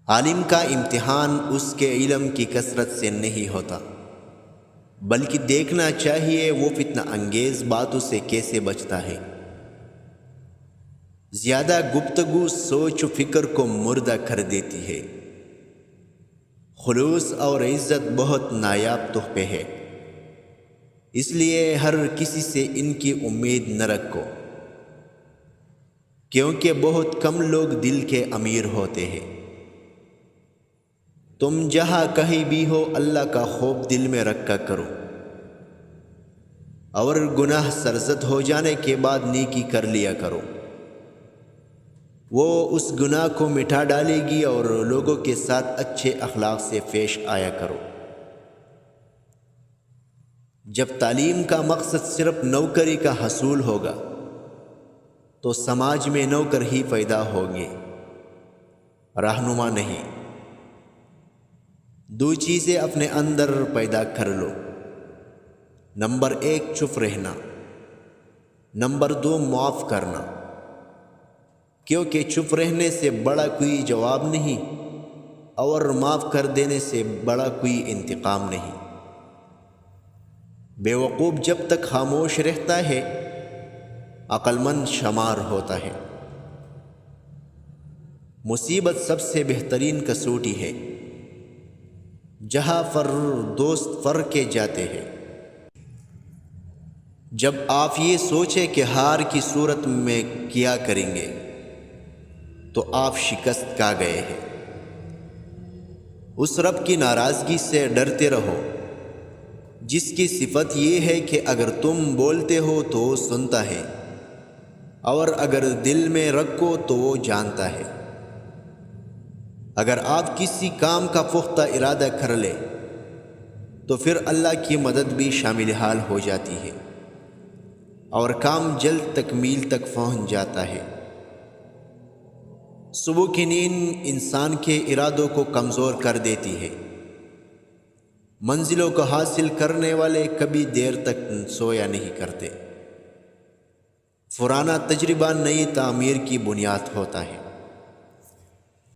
عالم کا امتحان اس کے علم کی کثرت سے نہیں ہوتا، بلکہ دیکھنا چاہیے وہ فتنہ انگیز باتوں سے کیسے بچتا ہے۔ زیادہ گفتگو سوچ و فکر کو مردہ کر دیتی ہے۔ خلوص اور عزت بہت نایاب تحفے ہے، اس لیے ہر کسی سے ان کی امید نہ رکھو، کیونکہ بہت کم لوگ دل کے امیر ہوتے ہیں۔ تم جہاں کہیں بھی ہو اللہ کا خوف دل میں رکھا کرو، اور گناہ سرزد ہو جانے کے بعد نیکی کر لیا کرو، وہ اس گناہ کو مٹا ڈالے گی، اور لوگوں کے ساتھ اچھے اخلاق سے پیش آیا کرو۔ جب تعلیم کا مقصد صرف نوکری کا حصول ہوگا تو سماج میں نوکر ہی پیدا ہوں گے، رہنما نہیں۔ دو چیزیں اپنے اندر پیدا کر لو، نمبر 1 چپ رہنا، نمبر 2 معاف کرنا، کیونکہ چپ رہنے سے بڑا کوئی جواب نہیں، اور معاف کر دینے سے بڑا کوئی انتقام نہیں۔ بے وقوف جب تک خاموش رہتا ہے عقل مند شمار ہوتا ہے۔ مصیبت سب سے بہترین کسوٹی ہے، جہاں دوست فر کے جاتے ہیں۔ جب آپ یہ سوچیں کہ ہار کی صورت میں کیا کریں گے تو آپ شکست کھا گئے ہیں۔ اس رب کی ناراضگی سے ڈرتے رہو جس کی صفت یہ ہے کہ اگر تم بولتے ہو تو وہ سنتا ہے، اور اگر دل میں رکھو تو وہ جانتا ہے۔ اگر آپ کسی کام کا پختہ ارادہ کر لیں تو پھر اللہ کی مدد بھی شامل حال ہو جاتی ہے، اور کام جلد تکمیل تک پہنچ جاتا ہے۔ صبح کی نیند انسان کے ارادوں کو کمزور کر دیتی ہے۔ منزلوں کو حاصل کرنے والے کبھی دیر تک سویا نہیں کرتے۔ پرانا تجربہ نئی تعمیر کی بنیاد ہوتا ہے۔